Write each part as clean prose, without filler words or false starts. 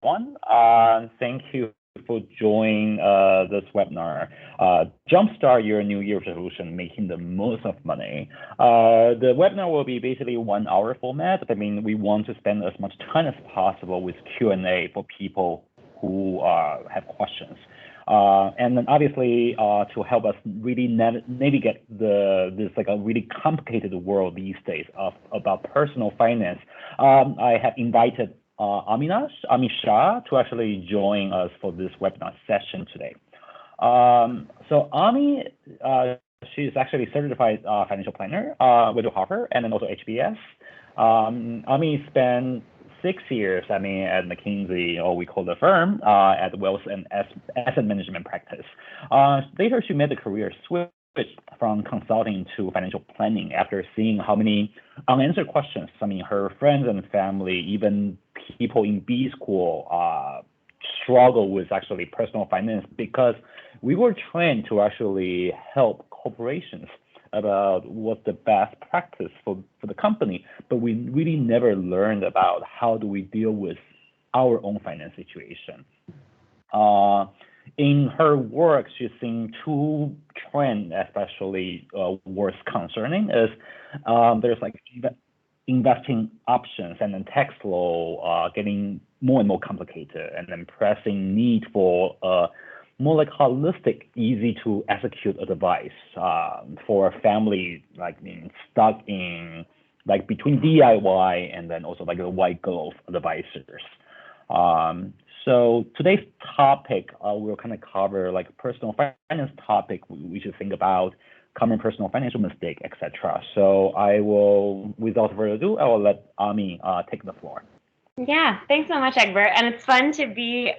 everyone. Thank you for joining this webinar. Jumpstart your New Year resolution, making the most of money. The webinar will be basically 1 hour format. I mean, we want to spend as much time as possible with Q&A for people who have questions. And then obviously to help us really navigate this like a really complicated world these days about personal finance, I have invited Ami Shah to actually join us for this webinar session today. So Ami, she's actually certified financial planner with Harvard and then also HBS. Ami spent 6 years, at McKinsey, or we call the firm, at wealth and asset management practice. Later, she made the career switch from consulting to financial planning after seeing how many unanswered questions, her friends and family, even people in B school, struggle with actually personal finance because we were trained to actually help corporations about what's the best practice for the company, but we really never learned about how do we deal with our own finance situation. In her work, she's seen two trends, especially worth concerning, is there's like investing options and then tax law getting more and more complicated, and then pressing need for more like holistic, easy to execute advice for a family like being stuck in like between DIY and then also like the white glove advisors. So today's topic, we'll kind of cover like personal finance topic. We should think about common personal financial mistake, etc. So I will, without further ado, I will let Ami take the floor. Yeah, thanks so much, Egbert. And it's fun to be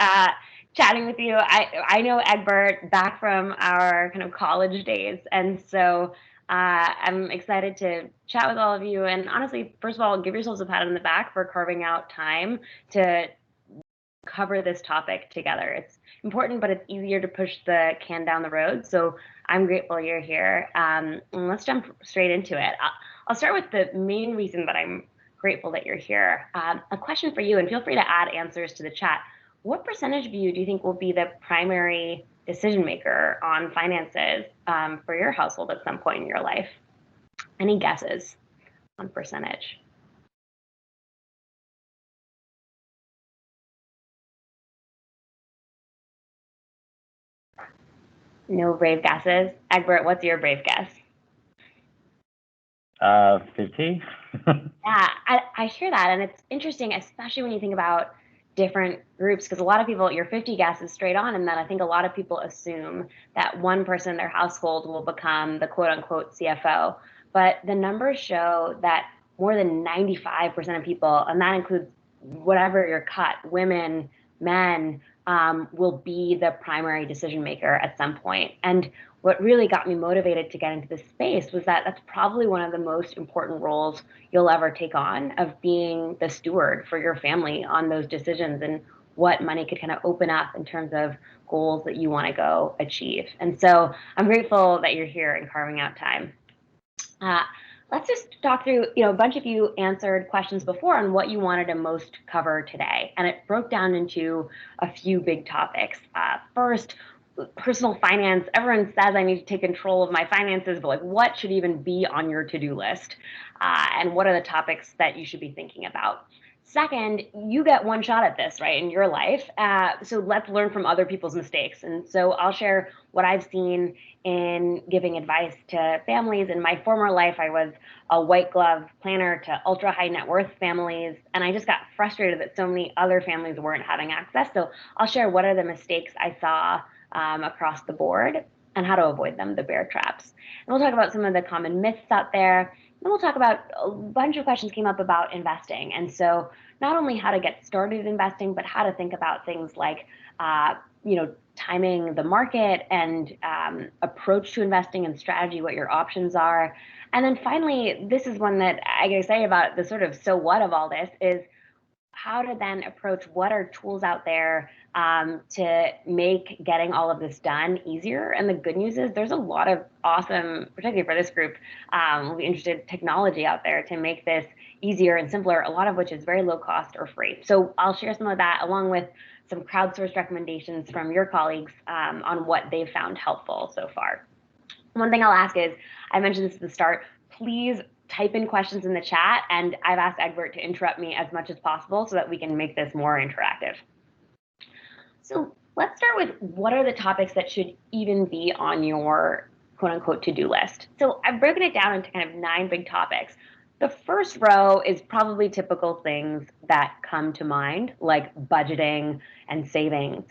chatting with you. I know Egbert back from our kind of college days. And so I'm excited to chat with all of you. And honestly, first of all, give yourselves a pat on the back for carving out time to cover this topic together. It's important, but it's easier to push the can down the road. So I'm grateful you're here. And let's jump straight into it. I'll start with the main reason that I'm grateful that you're here. A question for you, and feel free to add answers to the chat. What percentage of you do you think will be the primary decision maker on finances for your household at some point in your life? Any guesses on percentage? No brave guesses. Egbert, what's your brave guess? 50. Yeah, I hear that, and it's interesting, especially when you think about different groups, because a lot of people, your 50 guess is straight on, and then I think a lot of people assume that one person in their household will become the quote-unquote CFO. But the numbers show that more than 95% of people, and that includes whatever your cut, women, men, will be the primary decision maker at some point. And what really got me motivated to get into this space was that that's probably one of the most important roles you'll ever take on, of being the steward for your family on those decisions and what money could kind of open up in terms of goals that you want to go achieve. And so I'm grateful that you're here and carving out time. Let's just talk through, a bunch of you answered questions before on what you wanted to most cover today. And it broke down into a few big topics. First, personal finance. Everyone says I need to take control of my finances, but like, what should even be on your to-do list? And what are the topics that you should be thinking about? Second, you get one shot at this, right, in your life. So let's learn from other people's mistakes. And so I'll share what I've seen in giving advice to families. In my former life, I was a white glove planner to ultra high net worth families. And I just got frustrated that so many other families weren't having access. So I'll share what are the mistakes I saw across the board and how to avoid them, the bear traps. And we'll talk about some of the common myths out there. Then we'll talk about a bunch of questions came up about investing. And so not only how to get started investing, but how to think about things like, timing the market and approach to investing and strategy, what your options are. And then finally, this is one that I get excited about, the sort of so what of all this is, how to then approach what are tools out there to make getting all of this done easier. And the good news is there's a lot of awesome, particularly for this group, we'll be interested technology out there to make this easier and simpler, a lot of which is very low cost or free. So I'll share some of that along with some crowdsourced recommendations from your colleagues on what they've found helpful so far. One thing I'll ask is, I mentioned this at the start, please type in questions in the chat, and I've asked Egbert to interrupt me as much as possible so that we can make this more interactive. So let's start with what are the topics that should even be on your quote unquote to-do list. So I've broken it down into kind of 9 big topics. The first row is probably typical things that come to mind, like budgeting and savings.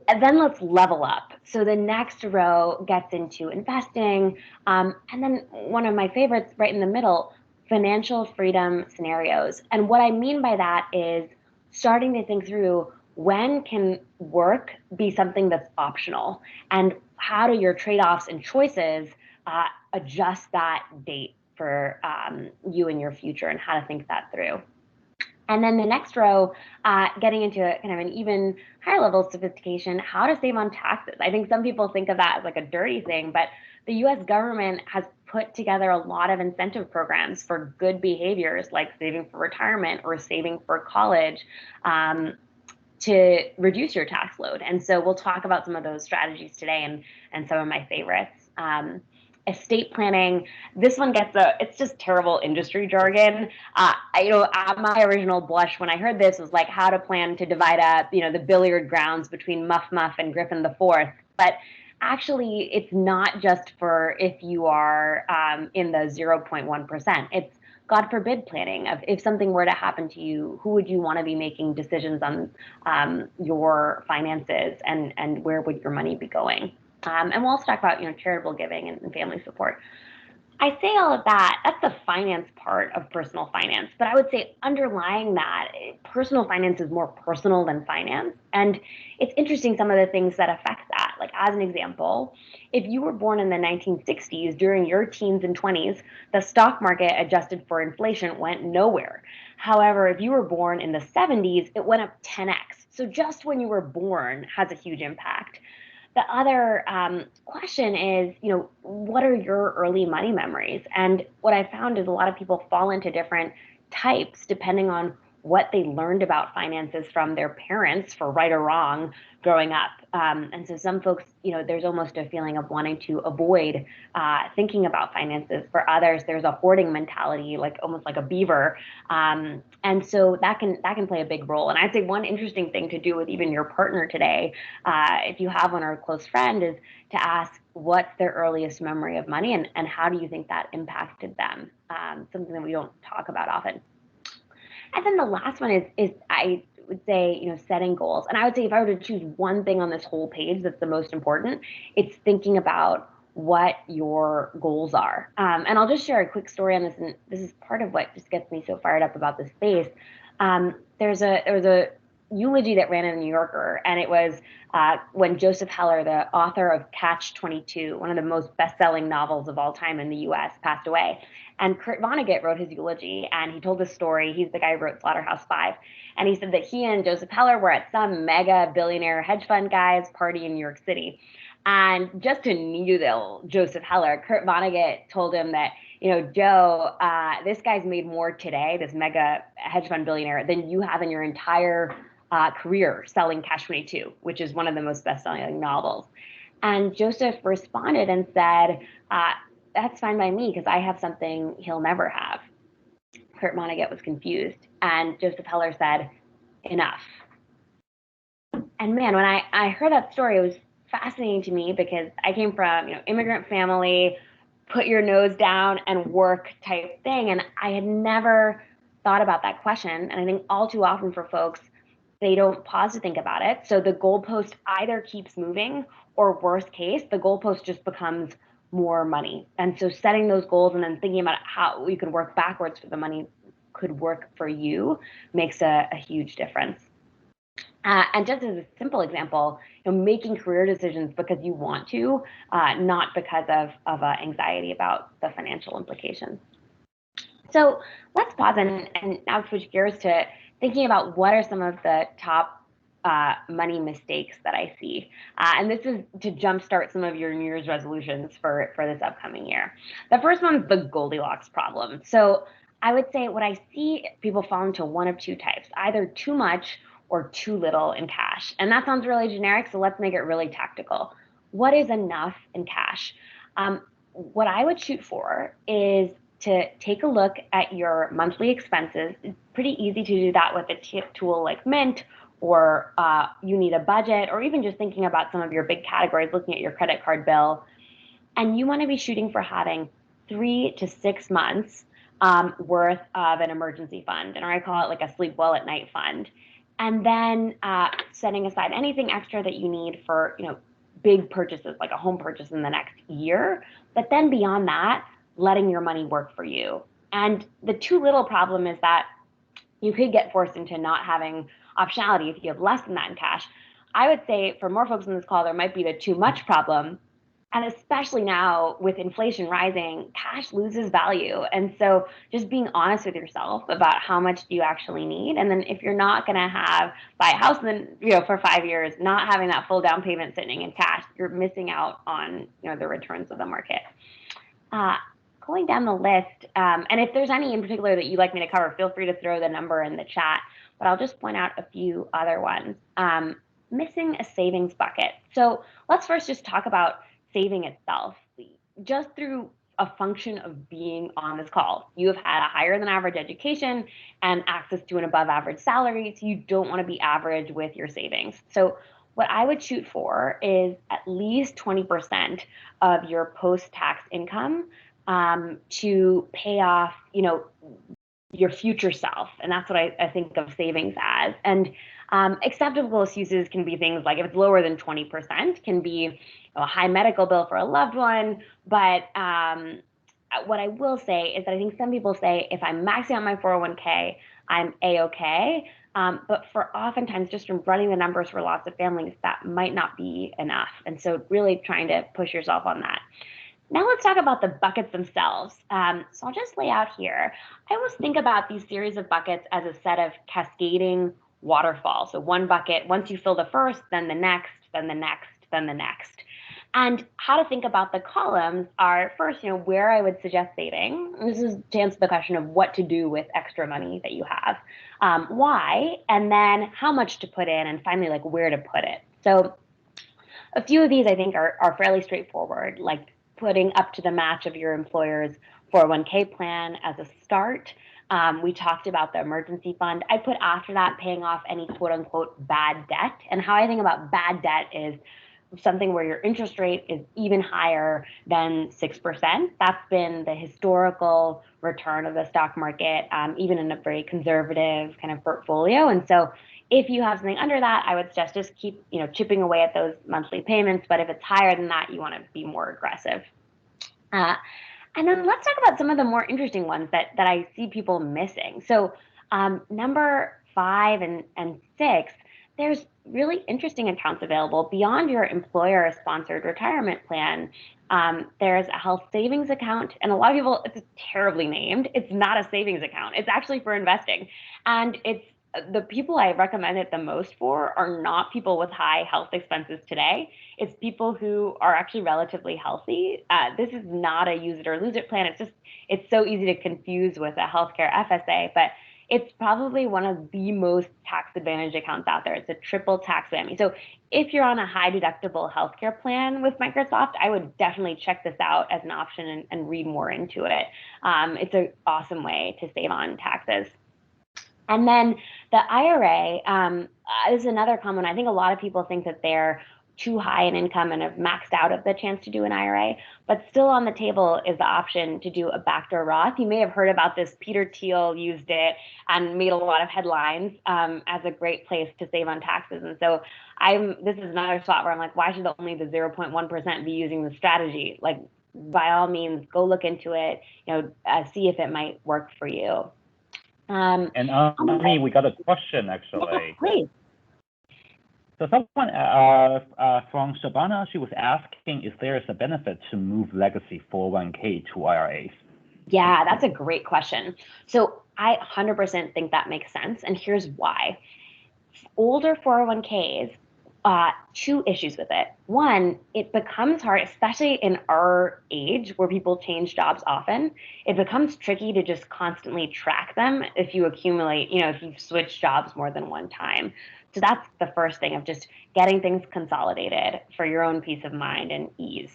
And then let's level up. So the next row gets into investing. And then one of my favorites right in the middle, financial freedom scenarios. And what I mean by that is starting to think through, when can work be something that's optional? And how do your trade-offs and choices adjust that date for you and your future, and how to think that through? And then the next row, getting into kind of an even higher level of sophistication, how to save on taxes. I think some people think of that as like a dirty thing, but the US government has put together a lot of incentive programs for good behaviors like saving for retirement or saving for college to reduce your tax load. And so we'll talk about some of those strategies today and some of my favorites. Estate planning, this one gets it's just terrible industry jargon. My original blush when I heard this was like how to plan to divide up, the billiard grounds between Muff Muff and Griffin the Fourth. But actually, it's not just for if you are in the 0.1%. It's God forbid planning of if something were to happen to you, who would you want to be making decisions on your finances, and where would your money be going? And we'll also talk about charitable giving and family support. I say all of that, that's the finance part of personal finance. But I would say underlying that, personal finance is more personal than finance. And it's interesting some of the things that affect that. Like as an example, if you were born in the 1960s during your teens and 20s, the stock market adjusted for inflation went nowhere. However, if you were born in the 70s, it went up 10x. So just when you were born has a huge impact. The other question is, what are your early money memories? And what I found is a lot of people fall into different types depending on what they learned about finances from their parents, for right or wrong, growing up. And so some folks, there's almost a feeling of wanting to avoid thinking about finances. For others, there's a hoarding mentality, like almost like a beaver. And so that can play a big role. And I'd say one interesting thing to do with even your partner today, if you have one or a close friend, is to ask what's their earliest memory of money, and how do you think that impacted them? Something that we don't talk about often. And then the last one is I would say, setting goals. And I would say if I were to choose one thing on this whole page that's the most important, it's thinking about what your goals are. And I'll just share a quick story on this, and this is part of what just gets me so fired up about this space. There was a eulogy that ran in the New Yorker, and it was when Joseph Heller, the author of Catch-22, one of the most best-selling novels of all time in the US, passed away. And Kurt Vonnegut wrote his eulogy, and he told this story. He's the guy who wrote Slaughterhouse-Five. And he said that he and Joseph Heller were at some mega billionaire hedge fund guy's party in New York City. And just to needle Joseph Heller, Kurt Vonnegut told him that, Joe, this guy's made more today, this mega hedge fund billionaire, than you have in your entire career selling Catch-22, which is one of the most best-selling novels. And Joseph responded and said, that's fine by me because I have something he'll never have. Kurt Vonnegut was confused, and Joseph Heller said, enough. And man, when I heard that story, it was fascinating to me because I came from, immigrant family, put your nose down and work type thing. And I had never thought about that question. And I think all too often for folks, they don't pause to think about it. So the goalpost either keeps moving, or worst case, the goalpost just becomes more money. And so setting those goals and then thinking about how you can work backwards for the money could work for you makes a huge difference. And just as a simple example, making career decisions because you want to, not because of anxiety about the financial implications. So let's pause and now switch gears to thinking about what are some of the top money mistakes that I see. And this is to jumpstart some of your New Year's resolutions for this upcoming year. The first one is the Goldilocks problem. So I would say what I see people fall into one of two types, either too much or too little in cash. And that sounds really generic, so let's make it really tactical. What is enough in cash? What I would shoot for is to take a look at your monthly expenses. It's pretty easy to do that with a tool like Mint, or you need a budget, or even just thinking about some of your big categories, looking at your credit card bill. And you want to be shooting for having 3 to 6 months worth of an emergency fund. And I call it like a sleep well at night fund. And then setting aside anything extra that you need for, big purchases, like a home purchase in the next year. But then beyond that, letting your money work for you. And the too little problem is that you could get forced into not having optionality if you have less than that in cash. I would say for more folks on this call, there might be the too much problem. And especially now with inflation rising, cash loses value. And so just being honest with yourself about how much do you actually need. And then if you're not going to buy a house, then, for 5 years, not having that full down payment sitting in cash, you're missing out on, the returns of the market. Going down the list, and if there's any in particular that you'd like me to cover, feel free to throw the number in the chat, but I'll just point out a few other ones. Missing a savings bucket. So let's first just talk about saving itself. Just through a function of being on this call, you have had a higher than average education and access to an above average salary, so you don't want to be average with your savings. So what I would shoot for is at least 20% of your post-tax income to pay off, your future self. And that's what I think of savings as. And acceptable uses can be things like, if it's lower than 20%, can be a high medical bill for a loved one. But what I will say is that I think some people say, if I'm maxing out my 401k, I'm A-okay. But for oftentimes, just from running the numbers for lots of families, that might not be enough. And so really trying to push yourself on that. Now let's talk about the buckets themselves. So I'll just lay out here. I always think about these series of buckets as a set of cascading waterfalls. So one bucket, once you fill the first, then the next, then the next, then the next. And how to think about the columns are first, where I would suggest saving. This is to answer the question of what to do with extra money that you have, why, and then how much to put in, and finally, like where to put it. So a few of these I think are fairly straightforward, like putting up to the match of your employer's 401k plan as a start. We talked about the emergency fund. I put after that paying off any quote unquote bad debt. And how I think about bad debt is something where your interest rate is even higher than 6%. That's been the historical return of the stock market, even in a very conservative kind of portfolio. And so if you have something under that, I would suggest just keep, chipping away at those monthly payments. But if it's higher than that, you want to be more aggressive. And then let's talk about some of the more interesting ones that I see people missing. So number 5 and 6, there's really interesting accounts available beyond your employer-sponsored retirement plan. There's a health savings account, and a lot of people, it's terribly named. It's not a savings account. It's actually for investing. And it's the people I recommend it the most for are not people with high health expenses today. It's people who are actually relatively healthy. This is not a use it or lose it plan. It's so easy to confuse with a healthcare FSA, but it's probably one of the most tax advantage accounts out there. It's a triple tax whammy. So if you're on a high deductible healthcare plan with Microsoft, I would definitely check this out as an option and read more into it. It's an awesome way to save on taxes. And then the IRA is another common. I think a lot of people think that they're too high in income and have maxed out of the chance to do an IRA, but still on the table is the option to do a backdoor Roth. You may have heard about this. Peter Thiel used it and made a lot of headlines as a great place to save on taxes. And so this is another spot where I'm like, why should only the 0.1% be using the strategy? Like, by all means, go look into it, see if it might work for you. And Ami, we got a question actually. Yeah, please. So someone from Shabana, she was asking if there is a benefit to move legacy 401k to IRAs. Yeah, that's a great question. So I 100% think that makes sense. And here's why. Older 401ks, two issues with it. One, it becomes hard, especially in our age where people change jobs often. It becomes tricky to just constantly track them if you accumulate, if you've switched jobs more than one time. So that's the first thing of just getting things consolidated for your own peace of mind and ease.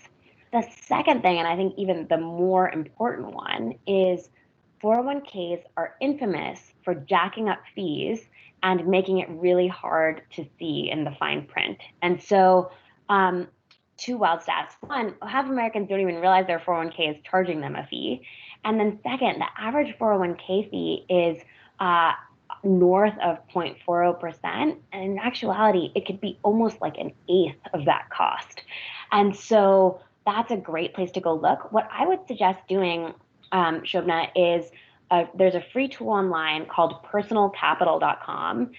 The second thing, and I think even the more important one, is 401ks are infamous for jacking up fees and making it really hard to see in the fine print. And so, two wild stats. One, half Americans don't even realize their 401k is charging them a fee. And then, second, the average 401k fee is north of 0.40%. And in actuality, it could be almost like an eighth of that cost. And so, that's a great place to go look. What I would suggest doing, Shobna, is there's a free tool online called personalcapital.com.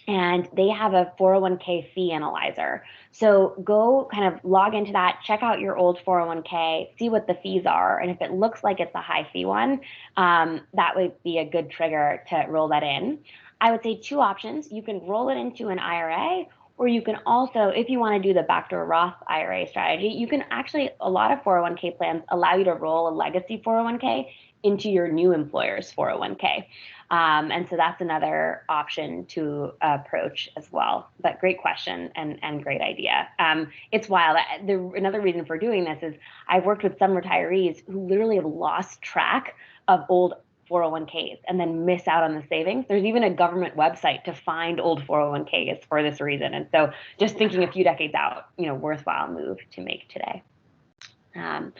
And they have a 401k fee analyzer. So go kind of log into that, check out your old 401k, see what the fees are. And if it looks like it's a high fee one, that would be a good trigger to roll that in. I would say two options. You can roll it into an IRA, or you can also, if you want to do the backdoor Roth IRA strategy, you can actually, a lot of 401k plans allow you to roll a legacy 401k into your new employer's 401k. And so that's another option to approach as well. But great question and great idea. It's wild. Another reason for doing this is I've worked with some retirees who literally have lost track of old 401ks and then miss out on the savings. There's even a government website to find old 401ks for this reason. And so just thinking a few decades out, worthwhile move to make today. And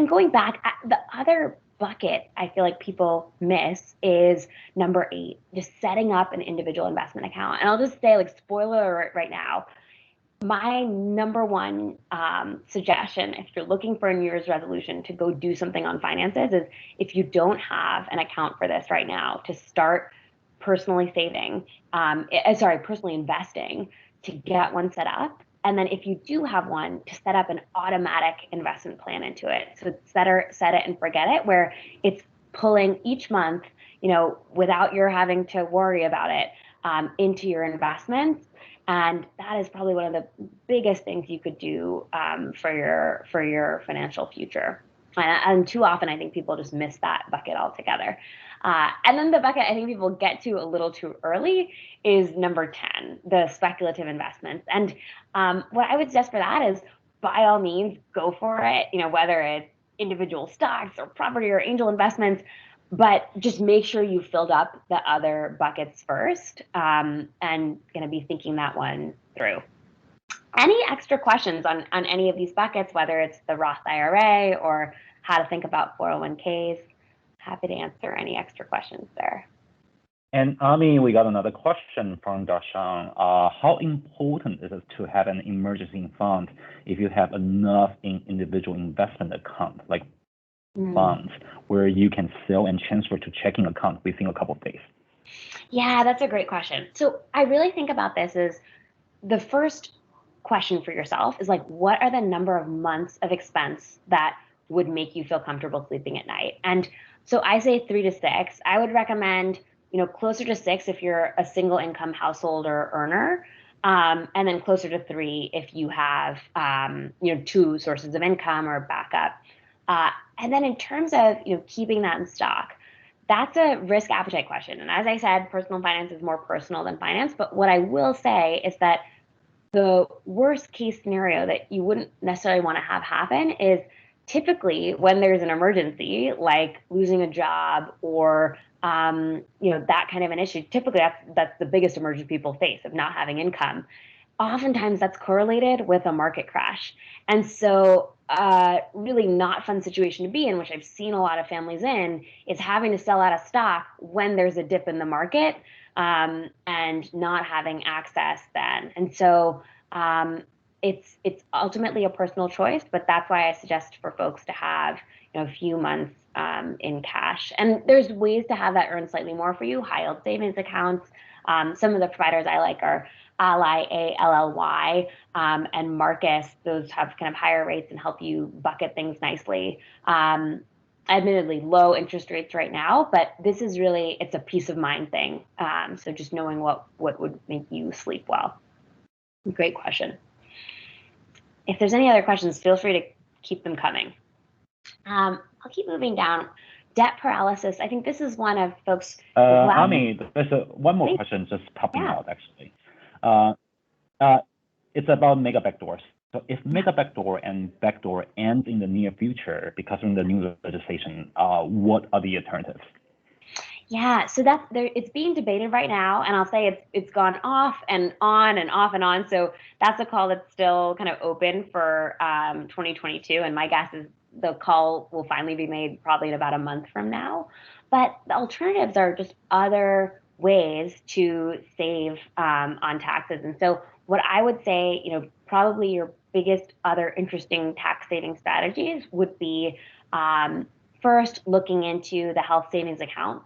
going back, the other bucket I feel like people miss is number 8, just setting up an individual investment account. And I'll just say, like, spoiler alert right now, my number one suggestion, if you're looking for a New Year's resolution to go do something on finances, is if you don't have an account for this right now, to start personally saving, personally investing, to get one set up. And then if you do have one, to set up an automatic investment plan into it. So set it and forget it, where it's pulling each month, without your having to worry about it, into your investments. And that is probably one of the biggest things you could do for your financial future. And too often, I think people just miss that bucket altogether. And then the bucket I think people get to a little too early is number 10, the speculative investments. And what I would suggest for that is, by all means, go for it, whether it's individual stocks or property or angel investments, but just make sure you filled up the other buckets first, and going to be thinking that one through. Any extra questions on any of these buckets, whether it's the Roth IRA or how to think about 401ks? Happy to answer any extra questions there. And Ami, we got another question from Darshan. How important is it to have an emergency fund if you have enough in individual investment account, like funds, where you can sell and transfer to checking account within a couple of days? Yeah, that's a great question. So I really think about this as the first question for yourself is, like, what are the number of months of expense that would make you feel comfortable sleeping at night? And so I say 3 to 6. I would recommend, closer to 6 if you're a single income household or earner, and then closer to 3 if you have, 2 sources of income or backup. And then in terms of, keeping that in stock, that's a risk appetite question. And as I said, personal finance is more personal than finance. But what I will say is that the worst case scenario that you wouldn't necessarily want to have happen is typically when there's an emergency, like losing a job or that kind of an issue. Typically, that's the biggest emergency people face, of not having income. Oftentimes, that's correlated with a market crash, and so really not fun situation to be in, which I've seen a lot of families in, is having to sell out of stock when there's a dip in the market, and not having access then. And so it's ultimately a personal choice, but that's why I suggest for folks to have a few months in cash. And there's ways to have that earn slightly more for you, high yield savings accounts. Some of the providers I like are Ally, ALLY, and Marcus. Those have kind of higher rates and help you bucket things nicely. admittedly low interest rates right now, but this is really, it's a peace of mind thing. So just knowing what would make you sleep well. Great question. If there's any other questions, feel free to keep them coming. I'll keep moving down. Debt paralysis. I think this is one of folks. Ami, there's one more question just popping out actually. It's about mega backdoors. So if mega backdoor and backdoor ends in the near future because of the new legislation, what are the alternatives? Yeah, so that's there. It's being debated right now, and I'll say it's gone off and on and off and on. So that's a call that's still kind of open for 2022, and my guess is the call will finally be made probably in about a month from now. But the alternatives are just other ways to save on taxes. And so what I would say, probably your biggest other interesting tax saving strategies would be first looking into the health savings account.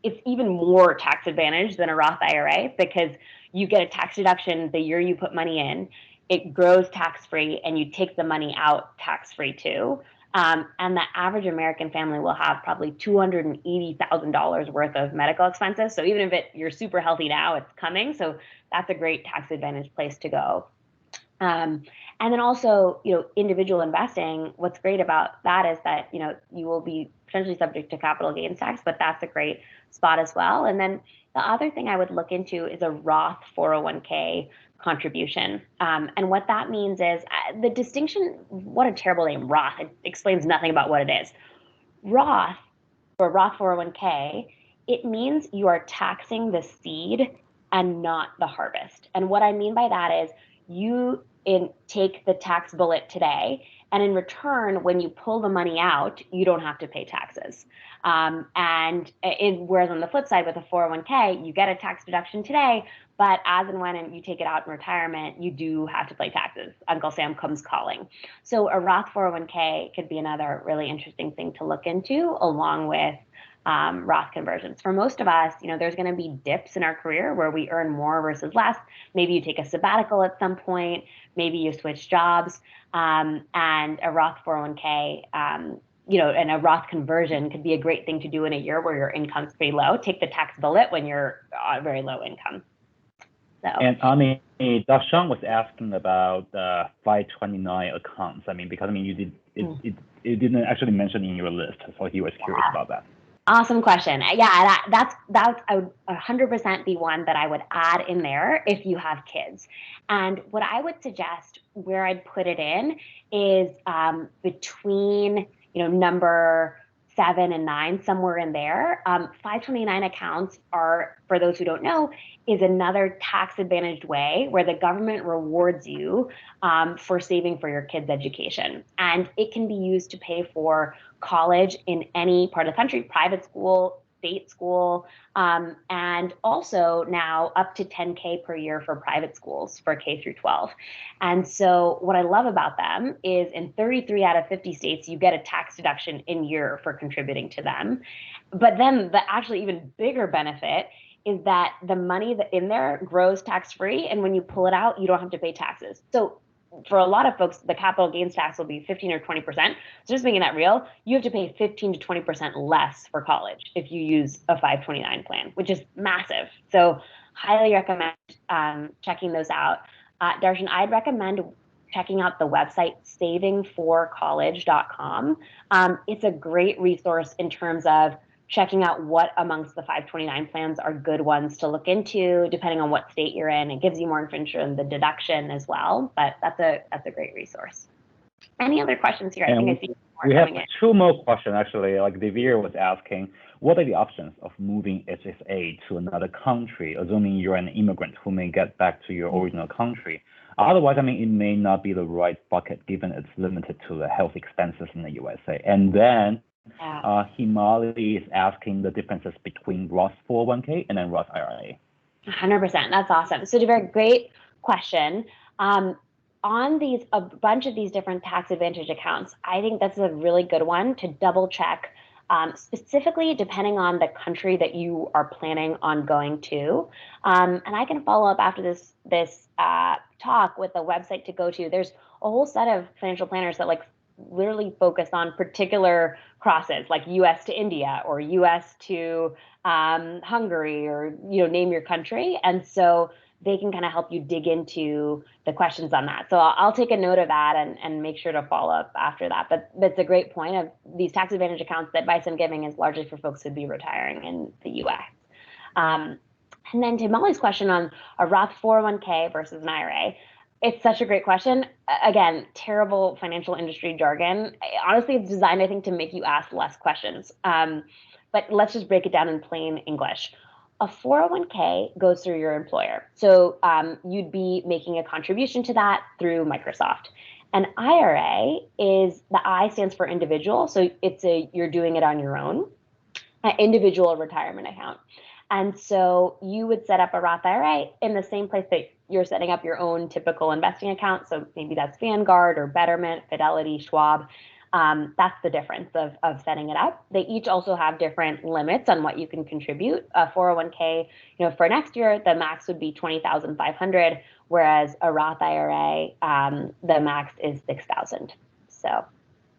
It's even more tax advantage than a Roth IRA because you get a tax deduction the year you put money in, it grows tax-free, and you take the money out tax-free too. And the average American family will have probably $280,000 worth of medical expenses. So even if you're super healthy now, it's coming. So that's a great tax advantage place to go. And then also, individual investing, what's great about that is that, you will be potentially subject to capital gains tax, but that's a great spot as well. And then the other thing I would look into is a Roth 401k contribution. And what that means is the distinction, what a terrible name, Roth. It explains nothing about what it is. Roth, or Roth 401k, it means you are taxing the seed and not the harvest. And what I mean by that is you take the tax bullet today, and in return, when you pull the money out, you don't have to pay taxes. Whereas on the flip side with a 401k, you get a tax deduction today, but as and when you take it out in retirement, you do have to pay taxes. Uncle Sam comes calling. So a Roth 401k could be another really interesting thing to look into, along with Roth conversions. For most of us, there's going to be dips in our career where we earn more versus less. Maybe you take a sabbatical at some point. Maybe you switch jobs. And a Roth 401k, and a Roth conversion could be a great thing to do in a year where your income's pretty low. Take the tax bullet when you're very low income. So. And Darshan was asking about 529 accounts. Because you didn't actually mention in your list, so he was curious about that. Awesome question. Yeah, that's I would 100% be one that I would add in there if you have kids. And what I would suggest where I'd put it in is between number 7 and 9, somewhere in there. 529 accounts are, for those who don't know, is another tax advantaged way where the government rewards you for saving for your kids' education. And it can be used to pay for college in any part of the country, private school, state school, and also now up to $10K per year for private schools for K through 12. And so what I love about them is in 33 out of 50 states, you get a tax deduction in year for contributing to them. But then the actually even bigger benefit is that the money that in there grows tax-free, and when you pull it out, you don't have to pay taxes. So for a lot of folks, the capital gains tax will be 15 or 20%. So just making that real, you have to pay 15 to 20% less for college if you use a 529 plan, which is massive. So highly recommend checking those out. Darshan, I'd recommend checking out the website savingforcollege.com. It's a great resource in terms of checking out what amongst the 529 plans are good ones to look into, depending on what state you're in. It gives you more information on the deduction as well, but that's a great resource. Any other questions here? I think I see more we have coming in. 2 more questions, actually. Like Devere was asking, what are the options of moving HSA to another country, assuming you're an immigrant who may get back to your original country? Otherwise, it may not be the right bucket given it's limited to the health expenses in the USA. And then Himali is asking the differences between Roth 401k and then Roth IRA. 100%. That's awesome. So, Devere, great question. On a bunch of these different tax advantage accounts, I think that's a really good one to double check, specifically depending on the country that you are planning on going to. And I can follow up after this talk with a website to go to. There's a whole set of financial planners that literally focused on particular crosses, like US to India or US to Hungary, or name your country. And so they can kind of help you dig into the questions on that. So I'll take a note of that and make sure to follow up after that. But it's a great point of these tax advantage accounts. The advice I'm giving is largely for folks who'd be retiring in the US. And then to Molly's question on a Roth 401k versus an IRA, it's such a great question. Again, terrible financial industry jargon. Honestly, it's designed, I think, to make you ask less questions. But let's just break it down in plain English. A 401k goes through your employer. So you'd be making a contribution to that through Microsoft. An IRA is, the I stands for individual. So you're doing it on your own, an individual retirement account. And so you would set up a Roth IRA in the same place that you're setting up your own typical investing account. So maybe that's Vanguard or Betterment, Fidelity, Schwab. That's the difference of setting it up. They each also have different limits on what you can contribute. A 401k, for next year, the max would be $20,500, whereas a Roth IRA, the max is $6,000. So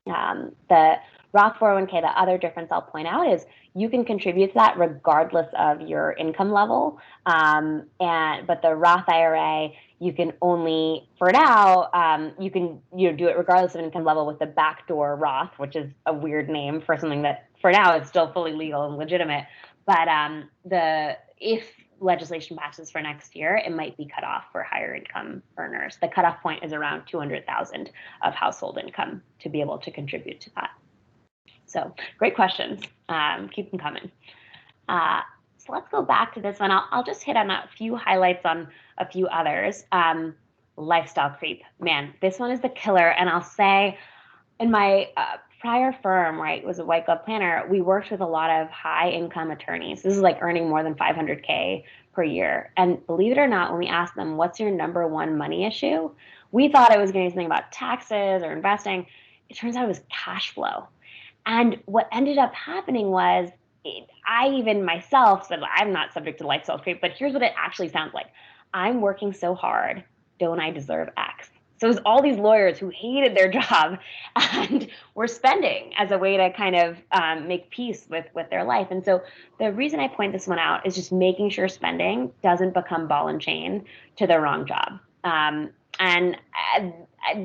the Roth 401k, the other difference I'll point out is you can contribute to that regardless of your income level. But the Roth IRA, you can only, for now, you can do it regardless of income level with the backdoor Roth, which is a weird name for something that for now is still fully legal and legitimate. But if legislation passes for next year, it might be cut off for higher income earners. The cutoff point is around 200,000 of household income to be able to contribute to that. So great questions. Keep them coming. So let's go back to this one. I'll just hit on a few highlights on a few others. Lifestyle creep. Man, this one is the killer. And I'll say in my prior firm, right, was a white glove planner, we worked with a lot of high income attorneys. This is like earning more than 500K per year. And believe it or not, when we asked them, what's your number one money issue? We thought it was going to be something about taxes or investing. It turns out it was cash flow. And what ended up happening was, I even myself said, I'm not subject to lifestyle creep, but here's what it actually sounds like. I'm working so hard, don't I deserve X? So it was all these lawyers who hated their job and were spending as a way to kind of make peace with their life. And so the reason I point this one out is just making sure spending doesn't become ball and chain to the wrong job. And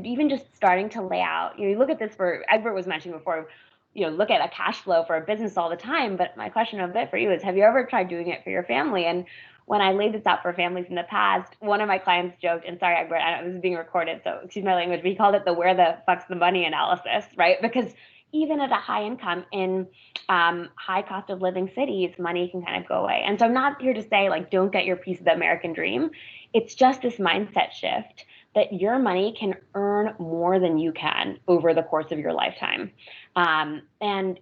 even just starting to lay out, you look at this for, Egbert was mentioning before, look at a cash flow for a business all the time. But my question a bit for you is, have you ever tried doing it for your family? And when I laid this out for families in the past, one of my clients joked, and sorry, Egbert, I know this is being recorded, so excuse my language, but he called it the where the fuck's the money analysis, right? Because even at a high income in high cost of living cities, money can kind of go away. And so I'm not here to say, like, don't get your piece of the American dream. It's just this mindset shift that your money can earn more than you can over the course of your lifetime. And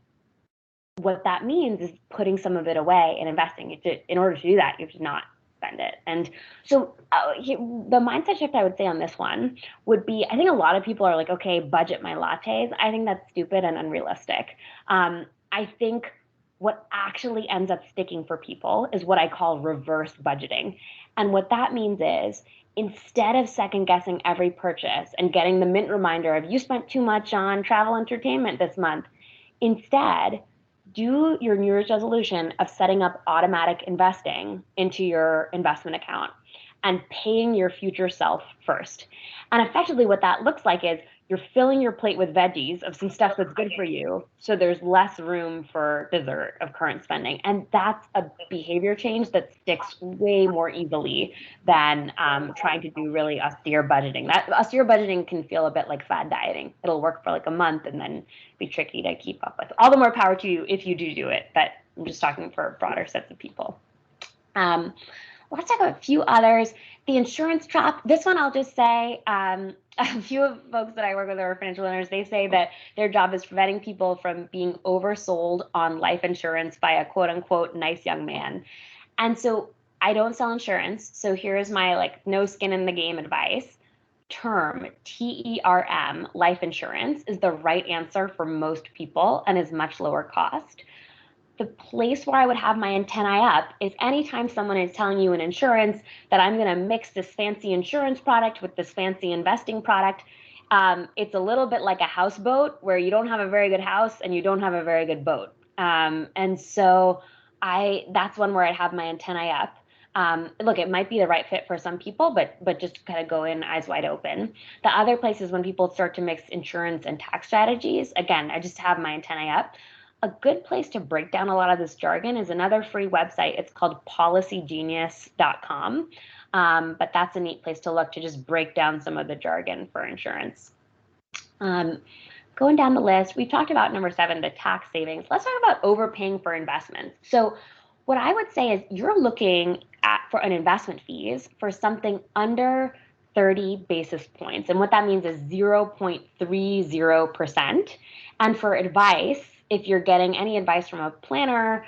what that means is putting some of it away and investing. In order to do that, you have to not spend it. And so the mindset shift I would say on this one would be, I think a lot of people are like, okay, budget my lattes. I think that's stupid and unrealistic. I think what actually ends up sticking for people is what I call reverse budgeting. And what that means is, instead of second guessing every purchase and getting the mint reminder of you spent too much on travel entertainment this month, instead do your New Year's resolution of setting up automatic investing into your investment account and paying your future self first. And effectively what that looks like is you're filling your plate with veggies of some stuff that's good for you, so there's less room for dessert of current spending. And that's a behavior change that sticks way more easily than trying to do really austere budgeting. That austere budgeting can feel a bit like fad dieting. It'll work for like a month and then be tricky to keep up with. All the more power to you if you do it, but I'm just talking for broader sets of people. Let's talk about a few others. The insurance trap. This one I'll just say, a few of folks that I work with are financial owners. They say that their job is preventing people from being oversold on life insurance by a quote unquote nice young man. And so I don't sell insurance. So here's my no skin in the game advice. Term, TERM, life insurance is the right answer for most people and is much lower cost. The place where I would have my antennae up is anytime someone is telling you in insurance that I'm going to mix this fancy insurance product with this fancy investing product. It's a little bit like a houseboat where you don't have a very good house and you don't have a very good boat. And so that's one where I'd have my antennae up. Look, it might be the right fit for some people, but just kind of go in eyes wide open. The other place is when people start to mix insurance and tax strategies. Again, I just have my antennae up. A good place to break down a lot of this jargon is another free website. It's called policygenius.com. But that's a neat place to look to just break down some of the jargon for insurance. Going down the list, we've talked about number 7, the tax savings. Let's talk about overpaying for investments. So what I would say is you're looking at for an investment fees for something under 30 basis points. And what that means is 0.30%. And for advice, if you're getting any advice from a planner,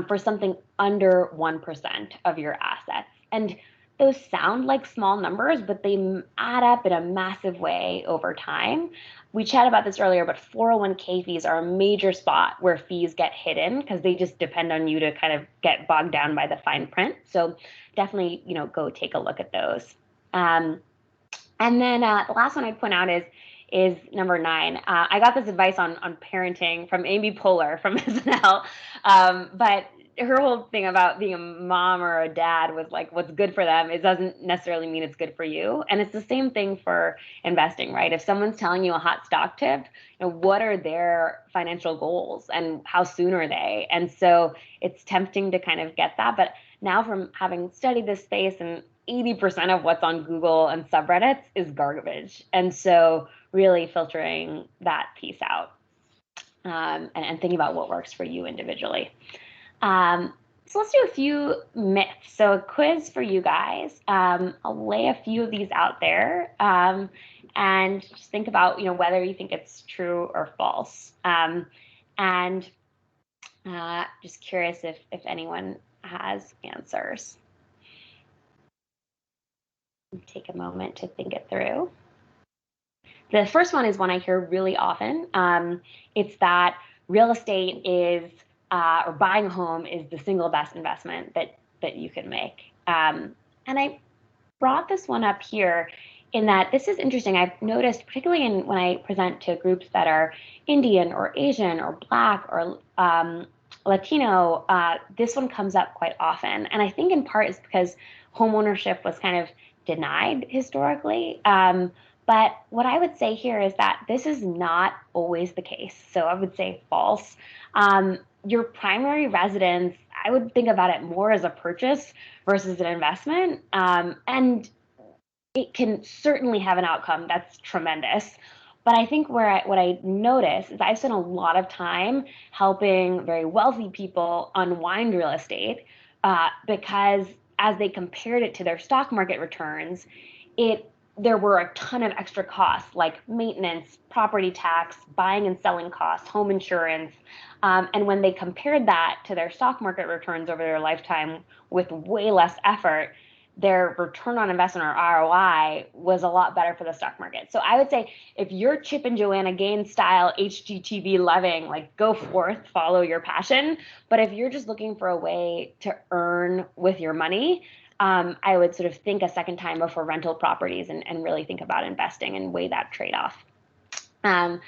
for something under 1% of your assets. And those sound like small numbers, but they add up in a massive way over time. We chatted about this earlier, but 401k fees are a major spot where fees get hidden because they just depend on you to kind of get bogged down by the fine print. So definitely, go take a look at those. And then the last one I'd point out is number 9. I got this advice on parenting from Amy Poehler from SNL, but her whole thing about being a mom or a dad was like, what's good for them, it doesn't necessarily mean it's good for you. And it's the same thing for investing, right? If someone's telling you a hot stock tip, what are their financial goals and how soon are they? And so it's tempting to kind of get that. But now, from having studied this space, and 80% of what's on Google and subreddits is garbage. And so really filtering that piece out, and thinking about what works for you individually. So let's do a few myths. So a quiz for you guys. I'll lay a few of these out there, and just think about whether you think it's true or false. And just curious if anyone has answers. Take a moment to think it through. The first one is one I hear really often. It's that real estate is or buying a home is the single best investment that you can make. And I brought this one up here in that this is interesting. I've noticed, particularly when I present to groups that are Indian or Asian or Black or Latino, this one comes up quite often. And I think in part is because homeownership was kind of denied historically. But what I would say here is that this is not always the case. So I would say false. Your primary residence, I would think about it more as a purchase versus an investment. And it can certainly have an outcome that's tremendous. But I think what I notice is I've spent a lot of time helping very wealthy people unwind real estate, because as they compared it to their stock market returns, there were a ton of extra costs like maintenance, property tax, buying and selling costs, home insurance. And when they compared that to their stock market returns over their lifetime with way less effort, their return on investment, or ROI, was a lot better for the stock market. So I would say if you're Chip and Joanna Gaines style HGTV loving, like go forth, follow your passion. But if you're just looking for a way to earn with your money, I would sort of think a second time before rental properties and really think about investing and weigh that trade-off. The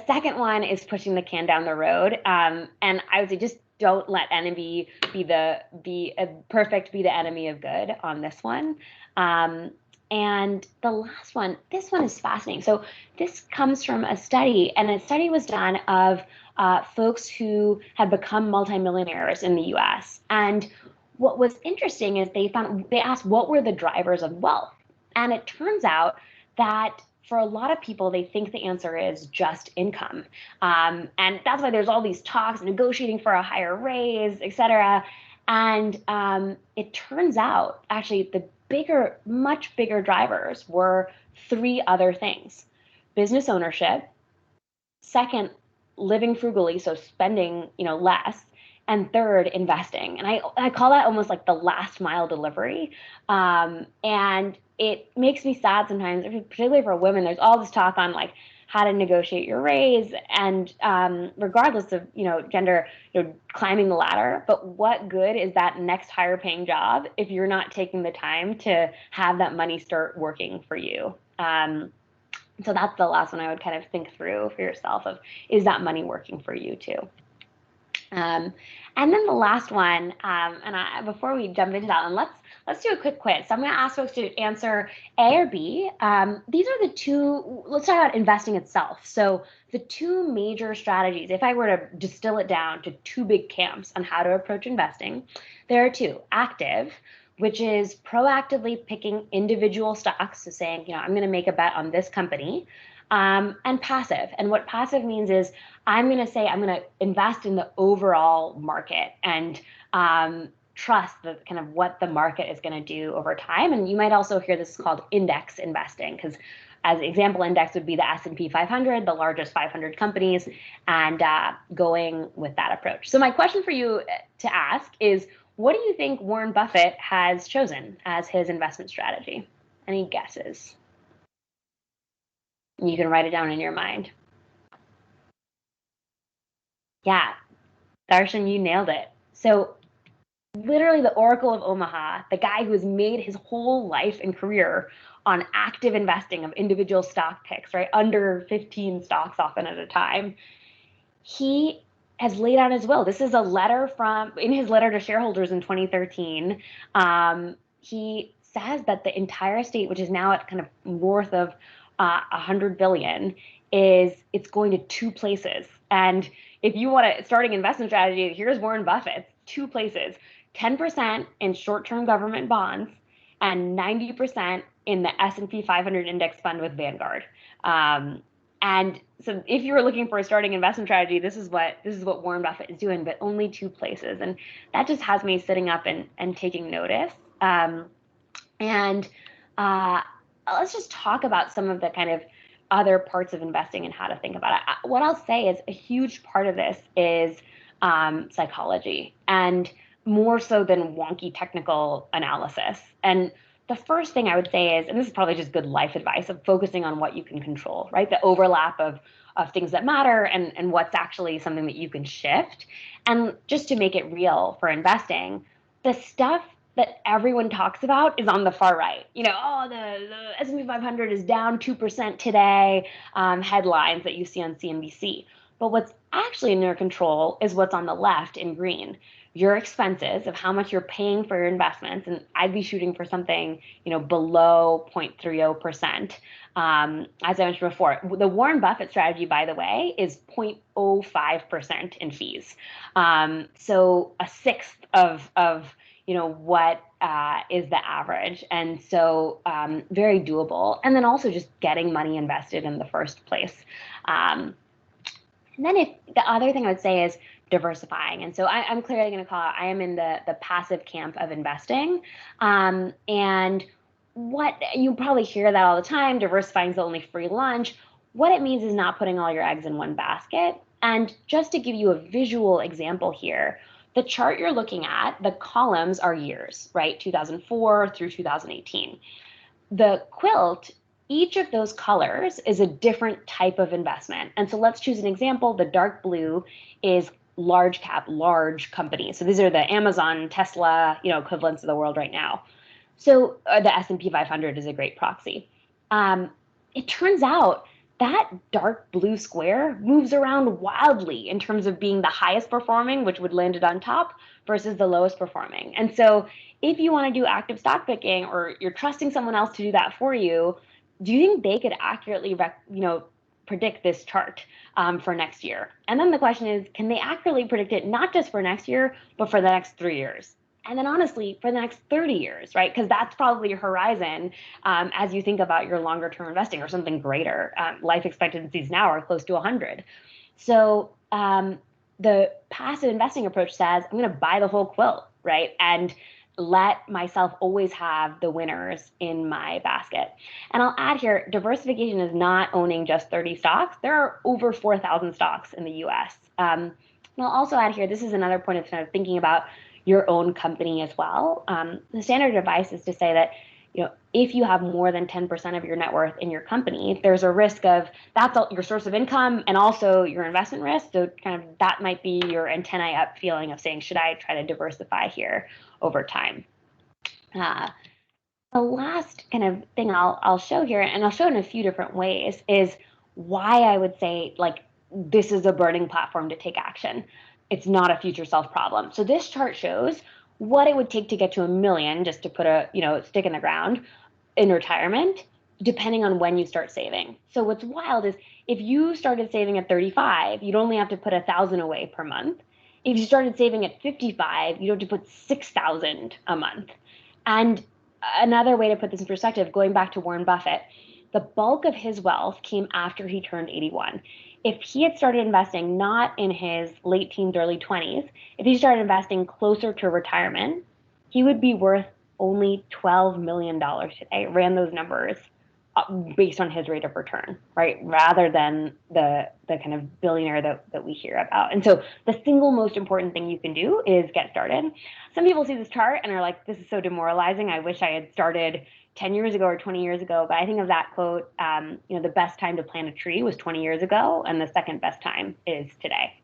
second one is pushing the can down the road. And I would say just don't let enemy be the enemy of good on this one. And the last one, this one is fascinating. So this comes from a study, and a study was done of folks who had become multimillionaires in the US. And what was interesting is they asked what were the drivers of wealth. And it turns out that for a lot of people, they think the answer is just income. And that's why there's all these talks, negotiating for a higher raise, et cetera. And it turns out, actually, the much bigger drivers were 3 other things: business ownership, second, living frugally, so spending less, and third, investing. And I call that almost like the last mile delivery. And it makes me sad sometimes, particularly for women. There's all this talk on like how to negotiate your raise, and regardless of gender, climbing the ladder. But what good is that next higher paying job if you're not taking the time to have that money start working for you? So that's the last one I would kind of think through for yourself of, is that money working for you too? And then the last one, before we jump into that one, let's do a quick quiz. So I'm going to ask folks to answer A or B. These are the two. Let's talk about investing itself. So the two major strategies, if I were to distill it down to two big camps on how to approach investing, there are two: active, which is proactively picking individual stocks, so saying, I'm going to make a bet on this company, and passive. And what passive means is I'm going to say I'm going to invest in the overall market and trust the kind of what the market is going to do over time. And you might also hear this called index investing, because as an example index would be the S&P 500, the largest 500 companies, and going with that approach. So my question for you to ask is, what do you think Warren Buffett has chosen as his investment strategy? Any guesses? You can write it down in your mind. Yeah, Darshan, you nailed it. So literally the Oracle of Omaha, the guy who has made his whole life and career on active investing of individual stock picks, right? Under 15 stocks often at a time. He has laid out his will. This is a letter in his letter to shareholders in 2013. He says that the entire estate, which is now at kind of north of 100 billion, it's going to two places. And if you want to starting investment strategy, here's Warren Buffett, two places: 10% in short-term government bonds and 90% in the S&P 500 index fund with Vanguard. And so if you were looking for a starting investment strategy, this is what Warren Buffett is doing, but only two places. And that just has me sitting up and taking notice. Let's just talk about some of the kind of other parts of investing and how to think about it. What I'll say is a huge part of this is psychology, and more so than wonky technical analysis. And the first thing I would say is, and this is probably just good life advice, of focusing on what you can control, right? The overlap of things that matter and what's actually something that you can shift. And just to make it real for investing, the stuff that everyone talks about is on the far right. The S&P 500 is down 2% today, headlines that you see on CNBC. But what's actually in your control is what's on the left in green: your expenses, of how much you're paying for your investments. And I'd be shooting for something, below 0.30%. As I mentioned before, the Warren Buffett strategy, by the way, is 0.05% in fees. So a sixth of what is the average. And so very doable. And then also just getting money invested in the first place. And then the other thing I would say is diversifying. And so I'm clearly going to call out, I am in the passive camp of investing. And what you probably hear that all the time: diversifying is the only free lunch. What it means is not putting all your eggs in one basket. And just to give you a visual example here, the chart you're looking at, the columns are years, right? 2004 through 2018. The quilt, each of those colors is a different type of investment. And so let's choose an example. The dark blue is large cap, large companies. So these are the Amazon, Tesla, equivalents of the world right now. So the S&P 500 is a great proxy. It turns out that dark blue square moves around wildly in terms of being the highest performing, which would land it on top, versus the lowest performing. And so if you want to do active stock picking, or you're trusting someone else to do that for you, do you think they could accurately predict this chart for next year? And then the question is, can they accurately predict it not just for next year, but for the next 3 years? And then honestly, for the next 30 years, right? Because that's probably your horizon as you think about your longer term investing, or something greater. Life expectancies now are close to 100. So the passive investing approach says, I'm going to buy the whole quilt, right? And let myself always have the winners in my basket. And I'll add here, diversification is not owning just 30 stocks. There are over 4,000 stocks in the US. And I'll also add here, this is another point of kind of thinking about your own company as well. The standard advice is to say that, if you have more than 10% of your net worth in your company, there's a risk of that's your source of income and also your investment risk. So kind of that might be your antennae up feeling of saying, should I try to diversify here over time? The last kind of thing I'll show here, and I'll show in a few different ways, is why I would say like this is a burning platform to take action. It's not a future self problem. So this chart shows what it would take to get to 1 million, just to put a stick in the ground in retirement, depending on when you start saving. So what's wild is if you started saving at 35, you'd only have to put 1,000 away per month. If you started saving at 55, you'd have to put 6,000 a month. And another way to put this in perspective, going back to Warren Buffett, the bulk of his wealth came after he turned 81. If he had started investing not in his late teens, early 20s, if he started investing closer to retirement, he would be worth only $12 million today. Ran those numbers based on his rate of return, right? Rather than the kind of billionaire that we hear about. And so the single most important thing you can do is get started. Some people see this chart and are like, this is so demoralizing. I wish I had started 10 years ago or 20 years ago. But I think of that quote, the best time to plant a tree was 20 years ago, and the second best time is today.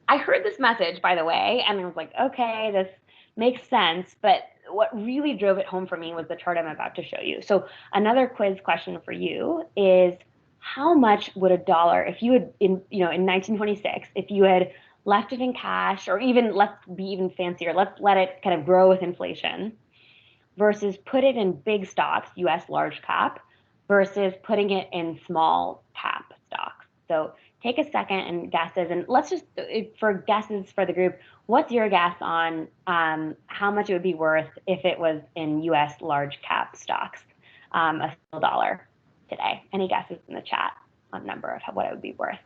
I heard this message, by the way, and I was like, okay, this makes sense. But what really drove it home for me was the chart I'm about to show you. So another quiz question for you is, how much would a dollar, if you had in 1926, if you had left it in cash, or even let's be even fancier, let's let it kind of grow with inflation, versus put it in big stocks, US large cap, versus putting it in small cap stocks. So take a second and guesses, and let's just, for guesses for the group, what's your guess on how much it would be worth if it was in US large cap stocks, a single dollar today? Any guesses in the chat on number of what it would be worth?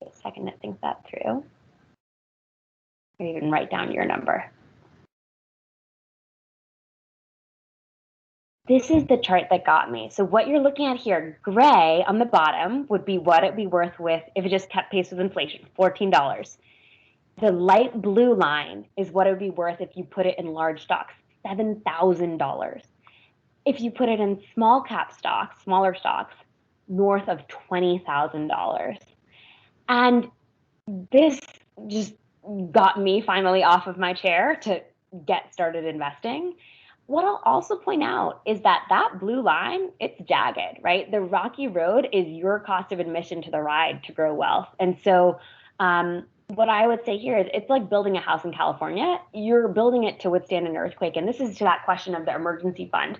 Take a second to think that through, or even write down your number. This is the chart that got me. So what you're looking at here, gray on the bottom would be what it'd be worth with if it just kept pace with inflation, $14. The light blue line is what it would be worth if you put it in large stocks, $7,000. If you put it in small cap stocks, smaller stocks, north of $20,000. And this just got me finally off of my chair to get started investing. What I'll also point out is that that blue line, it's jagged, right? The rocky road is your cost of admission to the ride to grow wealth. And so what I would say here is it's like building a house in California. You're building it to withstand an earthquake. And this is to that question of the emergency fund.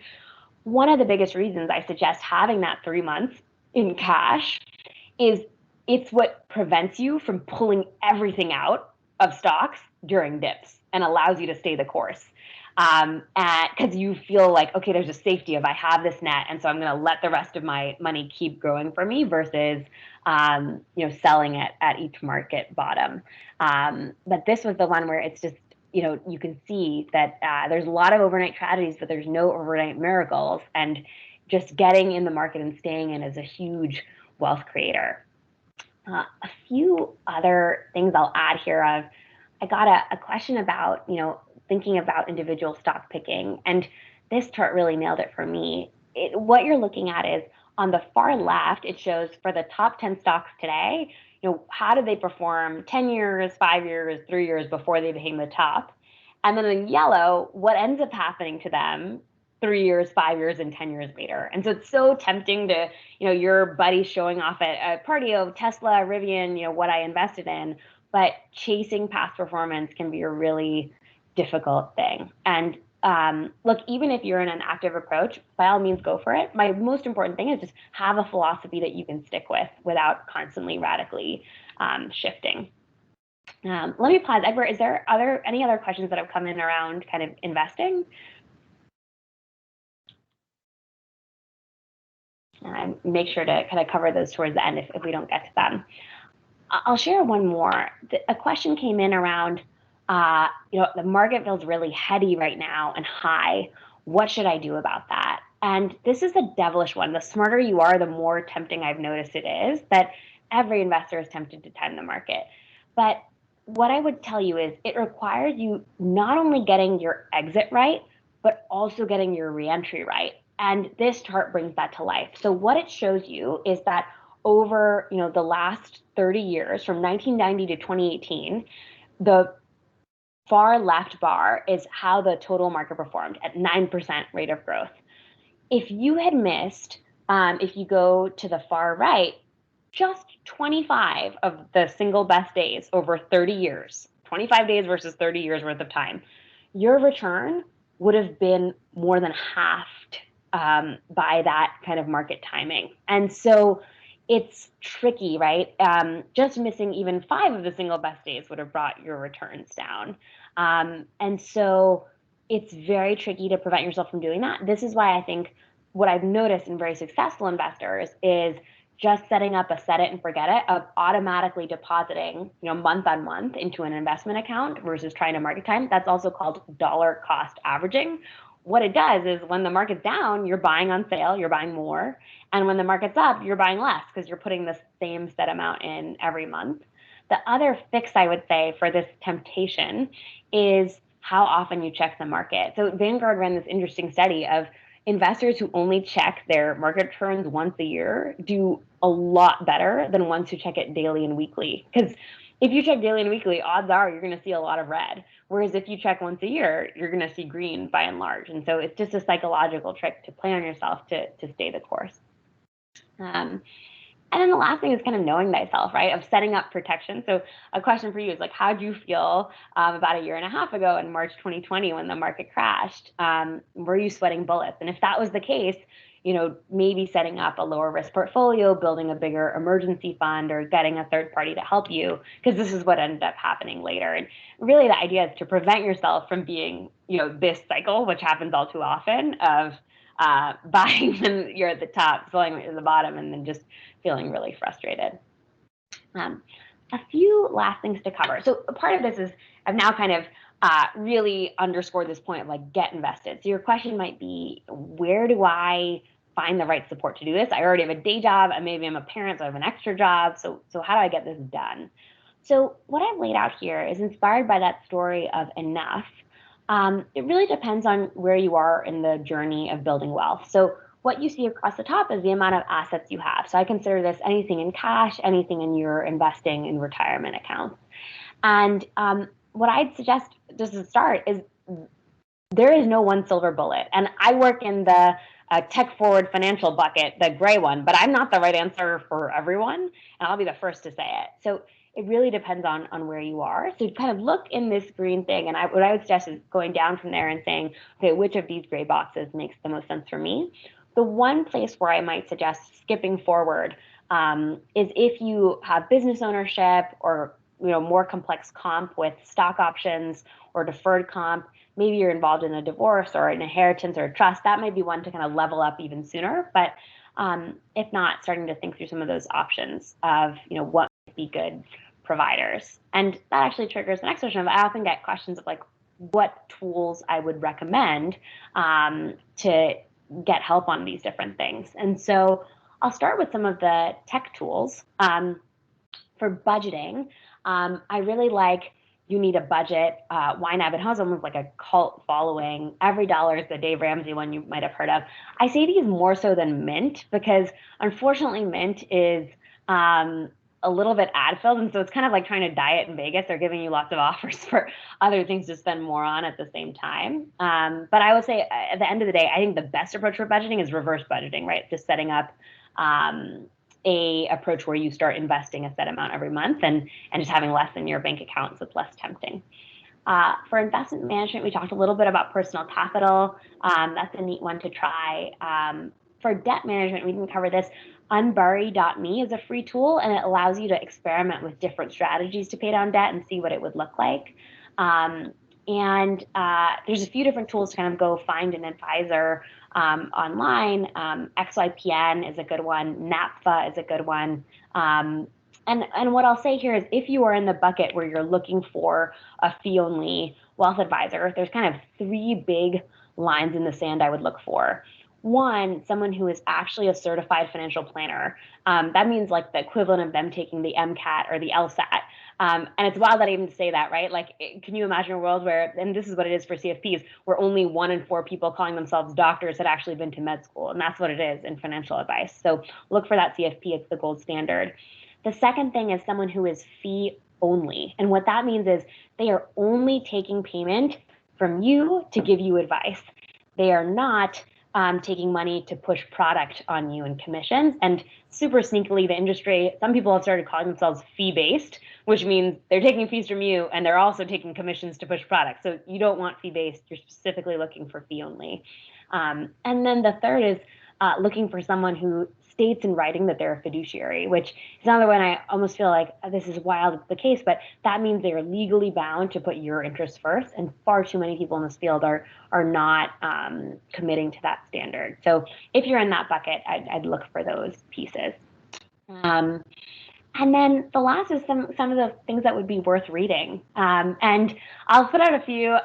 One of the biggest reasons I suggest having that 3 months in cash is it's what prevents you from pulling everything out of stocks during dips and allows you to stay the course. Because you feel like, okay, there's a safety of I have this net, and so I'm going to let the rest of my money keep growing for me versus, selling it at each market bottom. But this was the one where it's just, you can see that there's a lot of overnight tragedies, but there's no overnight miracles. And just getting in the market and staying in is a huge wealth creator. A few other things I'll add here of, I got a question about, thinking about individual stock picking. And this chart really nailed it for me. What you're looking at is on the far left, it shows for the top 10 stocks today, how did they perform 10 years, 5 years, 3 years before they became the top? And then in yellow, what ends up happening to them 3 years, 5 years, and 10 years later. And so it's so tempting to, your buddy showing off at a party of Tesla, Rivian, what I invested in. But chasing past performance can be a really difficult thing. And look, even if you're in an active approach, by all means, go for it. My most important thing is just have a philosophy that you can stick with without constantly radically shifting. Let me pause. Egbert, is there any other questions that have come in around kind of investing? Make sure to kind of cover those towards the end if we don't get to them. I'll share one more. A question came in around, the market feels really heady right now and high. What should I do about that? And this is a devilish one. The smarter you are, the more tempting I've noticed it is, that every investor is tempted to time the market. But what I would tell you is it requires you not only getting your exit right, but also getting your reentry right. And this chart brings that to life. So what it shows you is that over the last 30 years, from 1990 to 2018, far left bar is how the total market performed at 9% rate of growth. If you had missed, if you go to the far right, just 25 of the single best days over 30 years, 25 days versus 30 years worth of time, your return would have been more than halved by that kind of market timing. And so it's tricky, right? Just missing even 5 of the single best days would have brought your returns down. And so it's very tricky to prevent yourself from doing that. This is why I think what I've noticed in very successful investors is just setting up a set it and forget it of automatically depositing, month on month into an investment account versus trying to market time. That's also called dollar cost averaging. What it does is when the market's down, you're buying on sale, you're buying more. And when the market's up, you're buying less because you're putting the same set amount in every month. The other fix I would say for this temptation is how often you check the market. So Vanguard ran this interesting study of investors who only check their market returns once a year do a lot better than ones who check it daily and weekly. Because if you check daily and weekly, odds are you're going to see a lot of red. Whereas if you check once a year, you're going to see green by and large. And so it's just a psychological trick to play on yourself to stay the course. And then the last thing is kind of knowing thyself, right? Of setting up protection. So a question for you is like, how do you feel about a year and a half ago in March 2020 when the market crashed? Were you sweating bullets? And if that was the case, maybe setting up a lower risk portfolio, building a bigger emergency fund, or getting a third party to help you, because this is what ended up happening later. And really the idea is to prevent yourself from being, this cycle, which happens all too often, of buying when you're at the top, selling at the bottom, and then just feeling really frustrated. A few last things to cover. So part of this is I've now kind of really underscored this point of like get invested. So your question might be, where do I find the right support to do this? I already have a day job, and maybe I'm a parent, so I have an extra job. So how do I get this done? So what I've laid out here is inspired by that story of Enough. It really depends on where you are in the journey of building wealth. So what you see across the top is the amount of assets you have. So I consider this anything in cash, anything in your investing in retirement accounts. And what I'd suggest just to start is there is no one silver bullet. And I work in the tech forward financial bucket, the gray one, but I'm not the right answer for everyone. And I'll be the first to say it. So it really depends on where you are. So kind of look in this green thing. And what I would suggest is going down from there and saying, okay, which of these gray boxes makes the most sense for me? The one place where I might suggest skipping forward is if you have business ownership or more complex comp with stock options or deferred comp. Maybe you're involved in a divorce or an inheritance or a trust. That might be one to kind of level up even sooner. But if not, starting to think through some of those options of what might be good providers. And that actually triggers the next question. I often get questions of like what tools I would recommend to get help on these different things. And so I'll start with some of the tech tools. For budgeting, I really like You Need a Budget. YNAB, it has almost like a cult following. Every Dollar is the Dave Ramsey one you might have heard of. I say these more so than Mint because unfortunately Mint is a little bit ad filled, and so it's kind of like trying to diet in Vegas. They're giving you lots of offers for other things to spend more on at the same time. But I would say at the end of the day, I think the best approach for budgeting is reverse budgeting, right? Just setting up a approach where you start investing a set amount every month and just having less in your bank account, so it's less tempting. For investment management, we talked a little bit about personal capital. That's a neat one to try. For debt management, we didn't cover this. Unbury.me is a free tool, and it allows you to experiment with different strategies to pay down debt and see what it would look like. And there's a few different tools to kind of go find an advisor online. XYPN is a good one. NAPFA is a good one. And what I'll say here is if you are in the bucket where you're looking for a fee-only wealth advisor, there's kind of 3 big lines in the sand I would look for. One, someone who is actually a certified financial planner. That means like the equivalent of them taking the MCAT or the LSAT. And it's wild that I even say that, right? Like, can you imagine a world where, and this is what it is for CFPs, where only 1 in 4 people calling themselves doctors had actually been to med school. And that's what it is in financial advice. So look for that CFP. It's the gold standard. The second thing is someone who is fee only. And what that means is they are only taking payment from you to give you advice. They are not taking money to push product on you and commissions. And super sneakily, the industry, some people have started calling themselves fee-based, which means they're taking fees from you and they're also taking commissions to push product. So you don't want fee-based, you're specifically looking for fee only. And then the third is looking for someone who states in writing that they're a fiduciary, which is another one I almost feel like this is wild, it's the case, but that means they're legally bound to put your interests first, and far too many people in this field are not committing to that standard. So if you're in that bucket, I'd look for those pieces. And then the last is some of the things that would be worth reading. And I'll put out a few.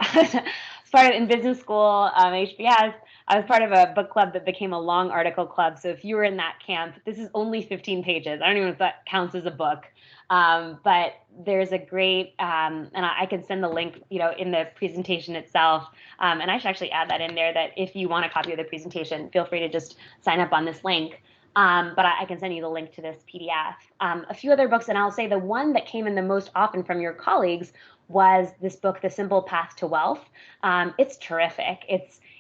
Started in business school, HBS. I was part of a book club that became a long article club. So if you were in that camp, this is only 15 pages. I don't even know if that counts as a book. But there's a great, and I can send the link, in the presentation itself. And I should actually add that in there, that if you want a copy of the presentation, feel free to just sign up on this link. But I can send you the link to this PDF. A few other books, and I'll say the one that came in the most often from your colleagues was this book, The Simple Path to Wealth. It's terrific.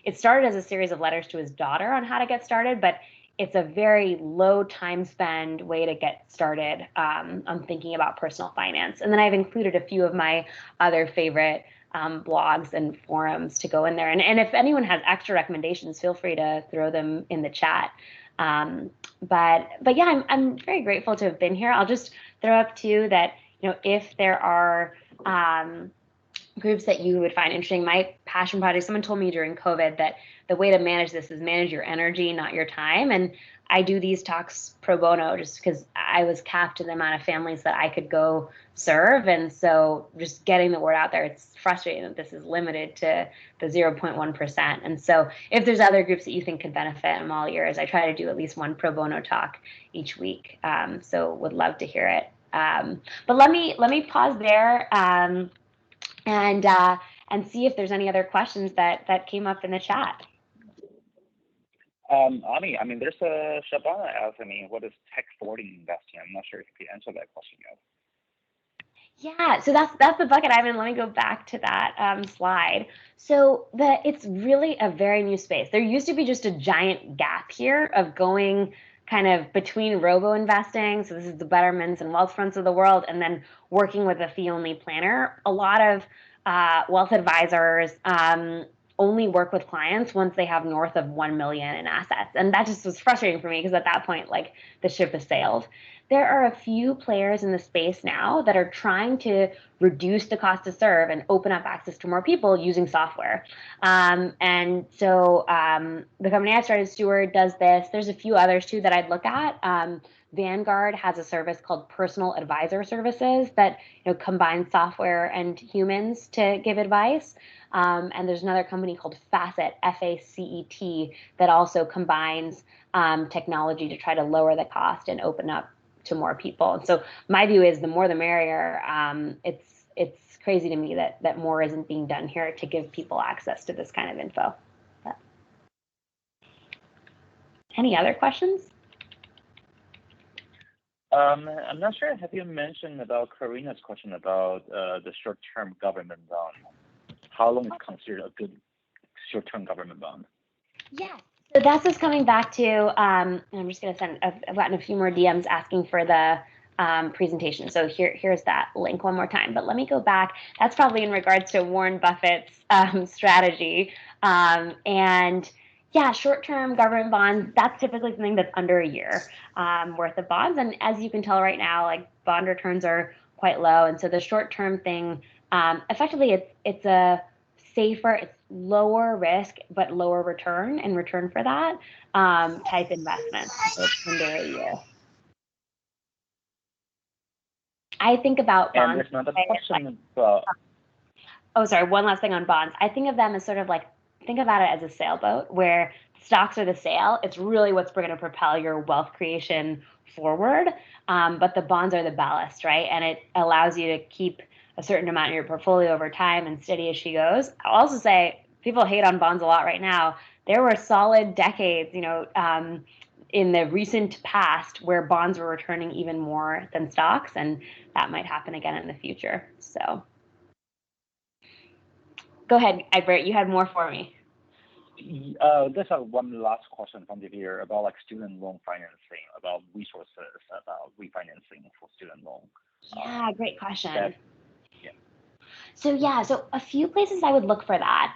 It started as a series of letters to his daughter on how to get started, but it's a very low time spend way to get started on thinking about personal finance. And then I've included a few of my other favorite blogs and forums to go in there. And if anyone has extra recommendations, feel free to throw them in the chat. But yeah, I'm very grateful to have been here. I'll just throw up too that, if there are groups that you would find interesting, my passion project, someone told me during COVID that the way to manage this is manage your energy, not your time. And I do these talks pro bono just because I was capped to the amount of families that I could go serve. And so just getting the word out there, it's frustrating that this is limited to the 0.1%. And so if there's other groups that you think could benefit, I'm all ears. I try to do at least one pro bono talk each week. So would love to hear it. But let me pause there and see if there's any other questions that came up in the chat. Ani, there's a Shabana asking me, what is tech forwarding investing? I'm not sure if you can answer that question yet. Yeah, so that's the bucket I'm in. Let me go back to that slide. So it's really a very new space. There used to be just a giant gap here of going kind of between robo investing. So this is the Betterments and Wealthfronts of the world, and then working with a fee-only planner. A lot of wealth advisors only work with clients once they have north of 1 million in assets. And that just was frustrating for me because at that point, like, the ship has sailed. There are a few players in the space now that are trying to reduce the cost to serve and open up access to more people using software. And so the company I started, Steward, does this. There's a few others too that I'd look at. Vanguard has a service called Personal Advisor Services that combines software and humans to give advice. And there's another company called Facet, F-A-C-E-T, that also combines technology to try to lower the cost and open up to more people. And so my view is the more the merrier. It's crazy to me that more isn't being done here to give people access to this kind of info. But any other questions? I'm not sure. Have you mentioned about Karina's question about the short-term government bond? How long is considered a good short-term government bond? Yeah, so that's just coming back to, I'm just going to send, I've gotten a few more DMs asking for the presentation. So here's that link one more time. But let me go back. That's probably in regards to Warren Buffett's strategy. And yeah, short-term government bonds, that's typically something that's under a year worth of bonds. And as you can tell right now, like, bond returns are quite low. And so the short-term thing, effectively, it's a safer, it's lower risk, but lower return in return for that type investment. So it's under a year. I think about bonds. And there's another question about. Oh, sorry. One last thing on bonds. I think of them as sort of like, think about it as a sailboat where stocks are the sail. It's really what's going to propel your wealth creation forward. But the bonds are the ballast, right? And it allows you to keep a certain amount in your portfolio over time and steady as she goes. I'll also say people hate on bonds a lot right now. There were solid decades, in the recent past where bonds were returning even more than stocks, and that might happen again in the future. So go ahead, Egbert, you had more for me. There's one last question from the viewer about like student loan financing, about resources, about refinancing for student loan. Yeah, great question. Yeah. So a few places I would look for that.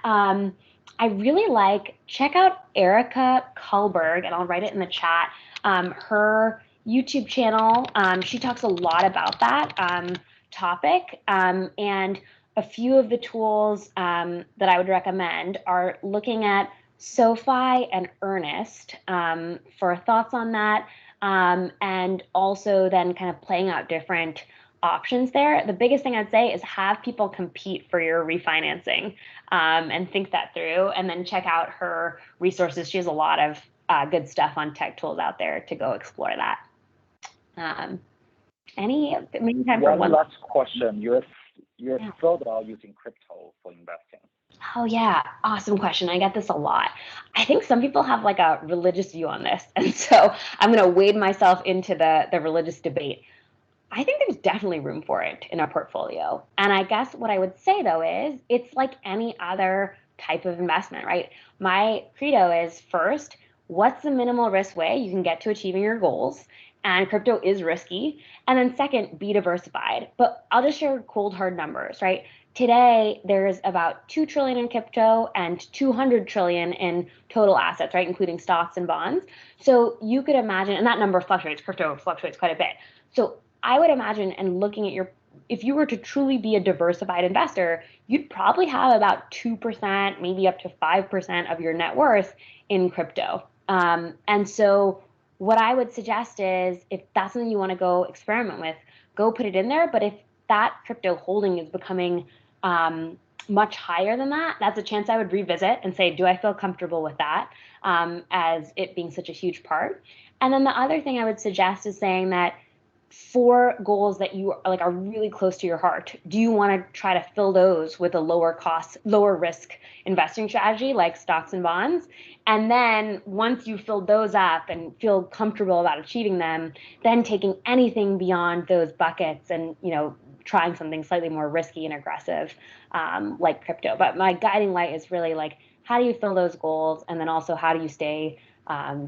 I really check out Erica Kullberg, and I'll write it in the chat. Her YouTube channel, she talks a lot about that topic. And a few of the tools that I would recommend are looking at SoFi and Earnest for thoughts on that, and also then kind of playing out different options there. The biggest thing I'd say is have people compete for your refinancing, and think that through, and then check out her resources. She has a lot of good stuff on tech tools out there to go explore that. Maybe time for one last question. Your thought about using crypto for investing? Oh yeah, awesome question. I get this a lot. I think some people have like a religious view on this, and so I'm going to wade myself into the religious debate. I think there's definitely room for it in our portfolio. And I guess what I would say though is it's like any other type of investment, right? My credo is first, what's the minimal risk way you can get to achieving your goals? And crypto is risky. And then second, be diversified. But I'll just share cold hard numbers, right? Today, there's about 2 trillion in crypto and 200 trillion in total assets, right? Including stocks and bonds. So you could imagine, and that number fluctuates, crypto fluctuates quite a bit. So I would imagine, and looking at if you were to truly be a diversified investor, you'd probably have about 2%, maybe up to 5% of your net worth in crypto. And so what I would suggest is if that's something you want to go experiment with, go put it in there. But if that crypto holding is becoming much higher than that, that's a chance I would revisit and say, do I feel comfortable with that, as it being such a huge part? And then the other thing I would suggest is saying that for goals that you are really close to your heart, do you want to try to fill those with a lower cost, lower risk investing strategy like stocks and bonds? And then once you fill those up and feel comfortable about achieving them, then taking anything beyond those buckets and trying something slightly more risky and aggressive, like crypto. But my guiding light is really like, how do you fill those goals, and then also how do you stay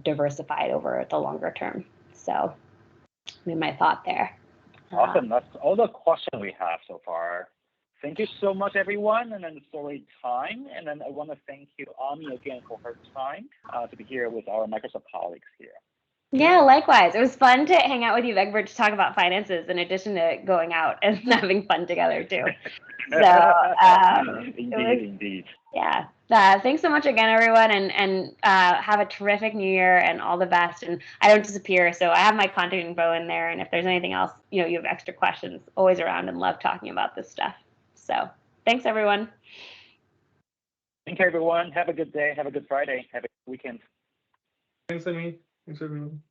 diversified over the longer term? So my thought there. Awesome. That's all the questions we have so far. Thank you so much, everyone. And then story time. And then I want to thank you, Ami, again for her time to be here with our Microsoft colleagues here. Yeah, likewise. It was fun to hang out with you, Egbert, to talk about finances in addition to going out and having fun together too. So indeed. Yeah. Thanks so much again, everyone, and have a terrific new year and all the best. And I don't disappear, so I have my contact info in there. And if there's anything else, you have extra questions, always around and love talking about this stuff. So thanks, everyone. Thank you, everyone. Have a good day. Have a good Friday. Have a good weekend. Thanks, Amy. Thanks, everyone.